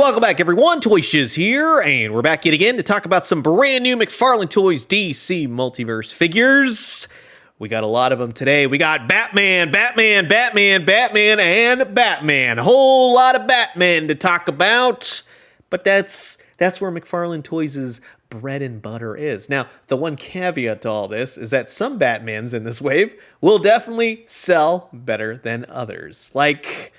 welcome back everyone, Toy Shiz here, and we're back yet again to talk about some brand new McFarlane Toys DC Multiverse figures. We got a lot of them today. We got Batman, and Batman. A whole lot of Batman to talk about, but that's where McFarlane Toys' bread and butter is. Now, the one caveat to all this is that some Batmans in this wave will definitely sell better than others. Like,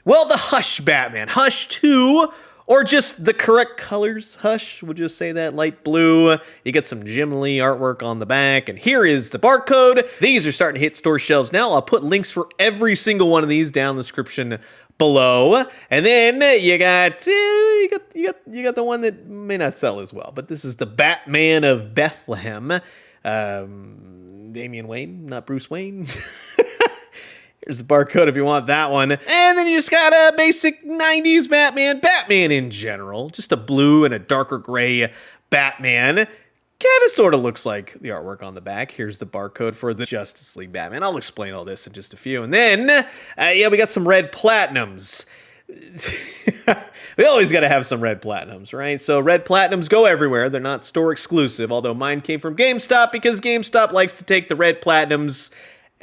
well, the Hush Batman, Hush 2, or just the correct colors, Hush, we'll just say that, light blue. You get some Jim Lee artwork on the back, and here is the barcode. These are starting to hit store shelves now. I'll put links for every single one of these down in the description below. And then you got the one that may not sell as well, but this is the Batman of Bethlehem. Damien Wayne, not Bruce Wayne. Here's the barcode if you want that one. And then you just got a basic 90s Batman in general. Just a blue and a darker gray Batman. Kind of sort of looks like the artwork on the back. Here's the barcode for the Justice League Batman. I'll explain all this in just a few. And then, we got some red platinums. We always got to have some red platinums, right? So red platinums go everywhere. They're not store exclusive, although mine came from GameStop because GameStop likes to take the red platinums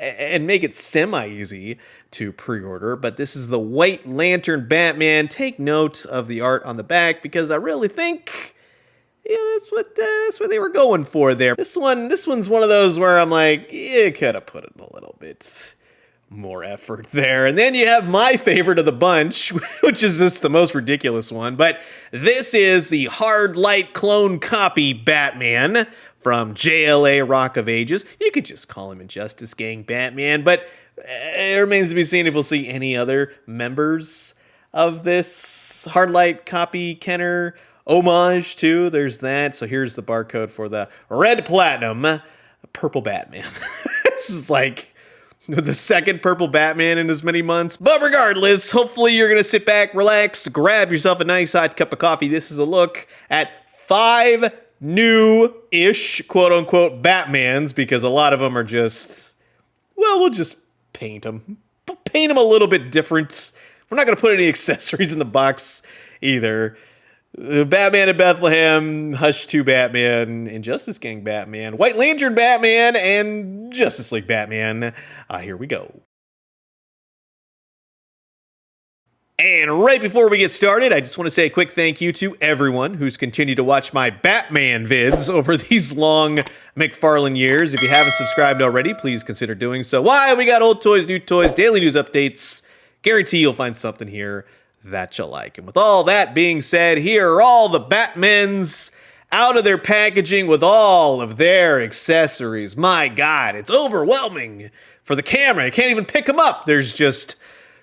and make it semi-easy to pre-order. But this is the White Lantern Batman. Take note of the art on the back because I really think, yeah, that's what they were going for there. This one's one of those where I'm like, you could have put in a little bit more effort there. And then you have my favorite of the bunch, which is the most ridiculous one. But this is the Hard Light clone copy Batman from JLA Rock of Ages. You could just call him Injustice Gang Batman, but it remains to be seen if we'll see any other members of this Hard Light copy Kenner homage too. There's that. So here's the barcode for the red platinum purple Batman. This is like the second purple Batman in as many months. But regardless, hopefully you're going to sit back, relax, grab yourself a nice hot cup of coffee. This is a look at 5 new-ish, quote-unquote, Batmans, because a lot of them are just, well, we'll just paint them. Paint them a little bit different. We're not going to put any accessories in the box either. Batman of Bethlehem, Hush 2 Batman, Injustice Gang Batman, White Lantern Batman, and Justice League Batman. Here we go. And right before we get started, I just want to say a quick thank you to everyone who's continued to watch my Batman vids over these long McFarlane years. If you haven't subscribed already, please consider doing so. Why? We got old toys, new toys, daily news updates. Guarantee you'll find something here that you'll like. And with all that being said, here are all the Batmans out of their packaging with all of their accessories. My God, it's overwhelming for the camera. I can't even pick them up. There's just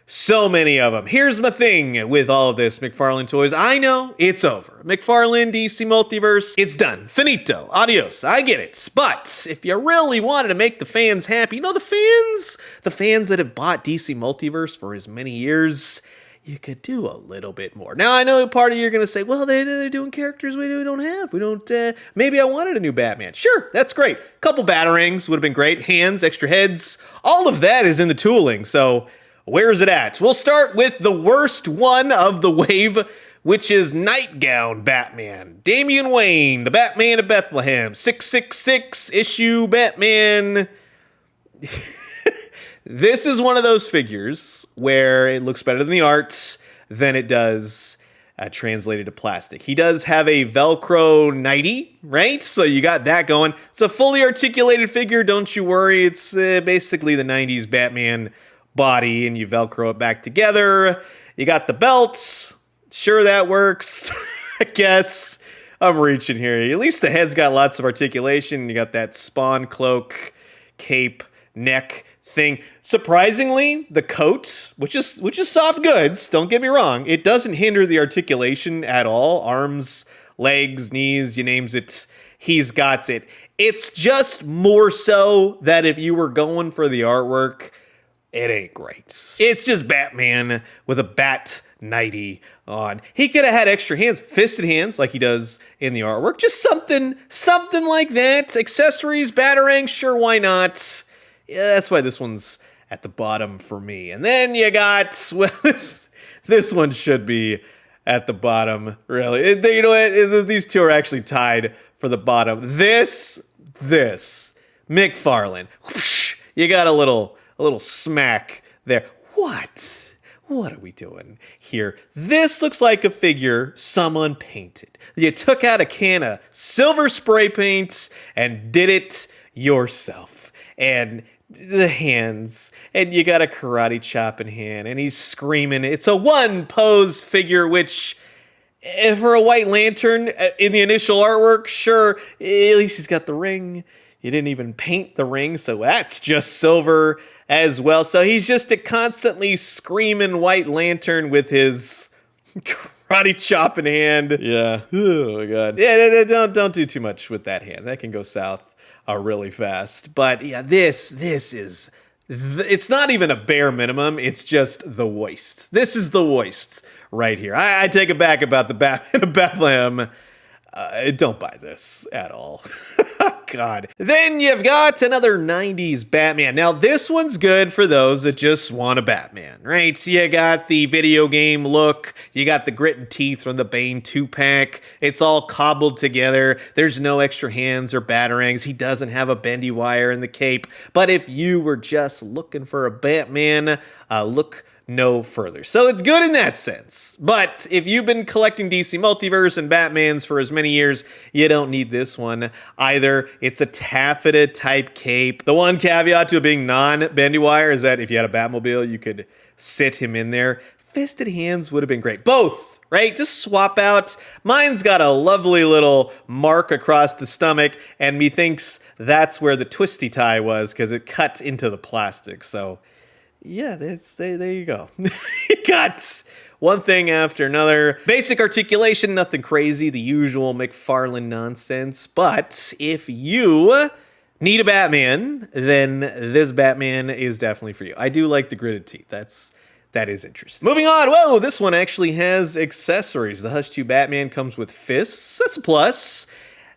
so many of them. Here's my thing with all of this McFarlane Toys. I know it's over. McFarlane DC Multiverse, it's done. Finito. Adios. I get it. But if you really wanted to make the fans happy, you know, the fans that have bought DC Multiverse for as many years, you could do a little bit more. Now, I know part of you are going to say, well, they're doing characters we don't have. We don't, maybe I wanted a new Batman. Sure, that's great. Couple Batarangs would have been great. Hands, extra heads. All of that is in the tooling. So where's it at? We'll start with the worst one of the wave, which is Nightgown Batman. Damien Wayne, the Batman of Bethlehem. 666 issue Batman. This is one of those figures where it looks better than the art than it does translated to plastic. He does have a Velcro nightie, right? So you got that going. It's a fully articulated figure, don't you worry. It's basically the 90s Batman body, and you Velcro it back together. You got the belts. Sure, that works. I guess I'm reaching here. At least the head's got lots of articulation. You got that Spawn cloak, cape, neck thing. Surprisingly, the coat, which is soft goods, don't get me wrong, it doesn't hinder the articulation at all. Arms, legs, knees, you names it, he's got it. It's just more so that if you were going for the artwork, it ain't great. It's just Batman with a bat nightie on. He could have had extra hands, fisted hands like he does in the artwork. Just something like that. Accessories, Batarangs, sure, why not? Yeah, that's why this one's at the bottom for me. And then you got, well, this one should be at the bottom, really. You know what? These two are actually tied for the bottom. This, McFarlane. Whoosh, you got a little smack there. What are we doing here? This looks like a figure someone painted. You took out a can of silver spray paint and did it yourself. And the hands, and you got a karate chop in hand, and he's screaming. It's a one pose figure, which for a white lantern in the initial artwork, sure, at least he's got the ring. You didn't even paint the ring, so that's just silver as well. So he's just a constantly screaming white lantern with his karate chop in hand. Yeah. Oh my god. Yeah, don't do too much with that hand. That can go south really fast. But yeah, this is it's not even a bare minimum. It's just the worst. This is the worst right here. I take it back about the Batman of Bethlehem. Don't buy this at all. God. Then you've got another 90s Batman. Now, this one's good for those that just want a Batman, right? So you got the video game look. You got the grit and teeth from the Bane 2-pack. It's all cobbled together. There's no extra hands or batarangs. He doesn't have a bendy wire in the cape. But if you were just looking for a Batman, look no further. So it's good in that sense. But if you've been collecting DC Multiverse and Batmans for as many years, you don't need this one either. It's a taffeta type cape. The one caveat to it being non-bendy wire is that if you had a Batmobile, you could sit him in there. Fisted hands would have been great. Both, right? Just swap out. Mine's got a lovely little mark across the stomach, and methinks that's where the twisty tie was because it cut into the plastic. So yeah, there you go. You got one thing after another. Basic articulation, nothing crazy, the usual McFarlane nonsense. But if you need a Batman, then this Batman is definitely for you. I do like the gritted teeth. That is interesting. Moving on. Whoa, this one actually has accessories. The Hush 2 Batman comes with fists. That's a plus.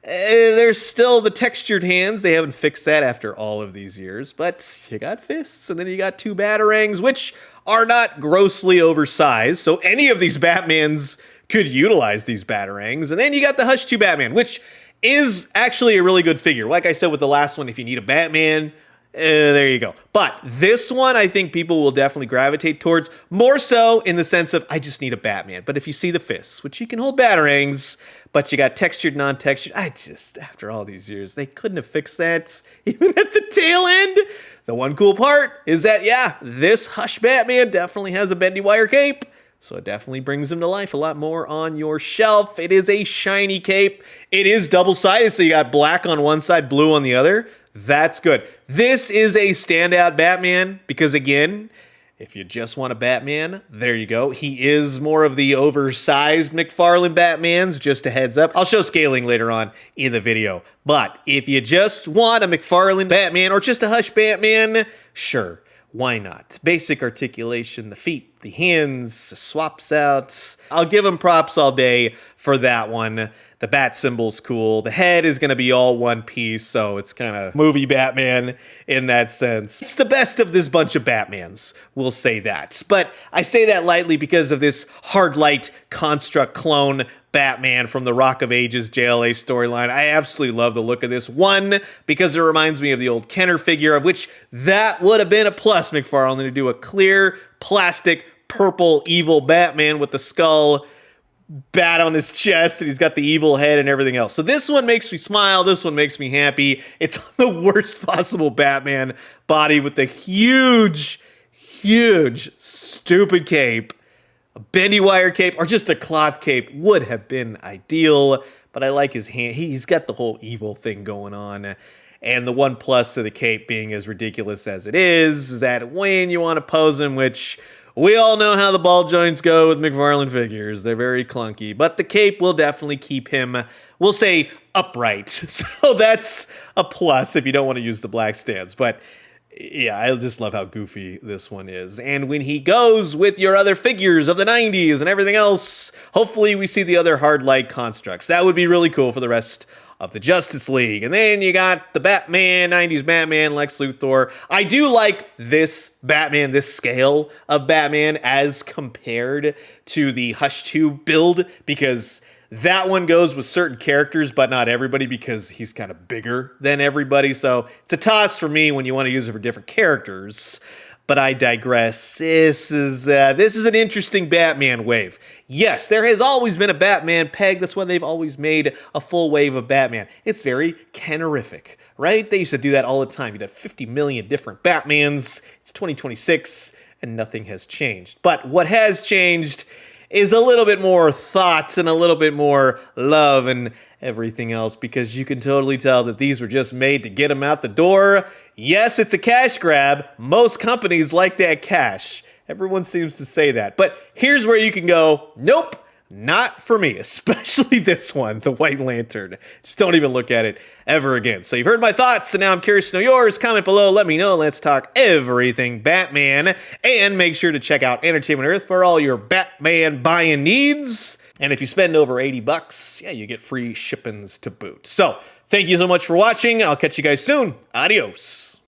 There's still the textured hands. They haven't fixed that after all of these years. But you got fists, and then you got two batarangs, which are not grossly oversized. So any of these Batmans could utilize these batarangs. And then you got the Hush 2 Batman, which is actually a really good figure. Like I said with the last one, if you need a Batman, there you go. But this one, I think people will definitely gravitate towards, more so in the sense of, I just need a Batman. But if you see the fists, which you can hold batarangs, but you got textured, non-textured, after all these years, they couldn't have fixed that even at the tail end. The one cool part is that, yeah, this Hush Batman definitely has a bendy wire cape. So it definitely brings him to life a lot more on your shelf. It is a shiny cape. It is double-sided, so you got black on one side, blue on the other. That's good. This is a standout Batman because, again, if you just want a Batman, there you go. He is more of the oversized McFarlane Batmans, just a heads up. I'll show scaling later on in the video. But if you just want a McFarlane Batman or just a Hush Batman, sure, why not? Basic articulation, the feet, the hands, swaps out. I'll give him props all day for that one. The bat symbol's cool. The head is going to be all one piece, so it's kind of movie Batman in that sense. It's the best of this bunch of Batmans, we'll say that. But I say that lightly because of this hard light construct clone Batman from the Rock of Ages JLA storyline. I absolutely love the look of this. One, because it reminds me of the old Kenner figure, of which that would have been a plus, McFarlane, to do a clear, plastic, purple, evil Batman with the skull bat on his chest, and he's got the evil head and everything else. So this one makes me smile. This one makes me happy. It's the worst possible Batman body with the huge, stupid cape. A bendy wire cape or just a cloth cape would have been ideal, but I like his hand. He's got the whole evil thing going on. And the one plus to the cape being as ridiculous as it is that when you want to pose him, which we all know how the ball joints go with McFarlane figures. They're very clunky. But the cape will definitely keep him, we'll say, upright. So that's a plus if you don't want to use the black stands. But Yeah, I just love how goofy this one is. And when he goes with your other figures of the 90s and everything else, hopefully we see the other hard light constructs. That would be really cool for the rest of the Justice League. And then you got the Batman, 90s Batman, Lex Luthor. I do like this Batman, this scale of Batman as compared to the Hush 2 build, because that one goes with certain characters, but not everybody, because he's kind of bigger than everybody. So it's a toss for me when you want to use it for different characters. But I digress. This is an interesting Batman wave. Yes, there has always been a Batman peg. That's why they've always made a full wave of Batman. It's very Kennerific, right? They used to do that all the time. You'd have 50 million different Batmans. It's 2026, and nothing has changed. But what has changed is a little bit more thoughts and a little bit more love and everything else, because you can totally tell that these were just made to get them out the door. Yes, it's a cash grab. Most companies like that cash. Everyone seems to say that. But here's where you can go, nope, not for me, especially this one, the White Lantern. Just don't even look at it ever again. So you've heard my thoughts, and now I'm curious to know yours. Comment below, let me know. Let's talk everything Batman. And make sure to check out Entertainment Earth for all your Batman buying needs. And if you spend over $80, yeah, you get free shippings to boot. So thank you so much for watching. I'll catch you guys soon. Adios.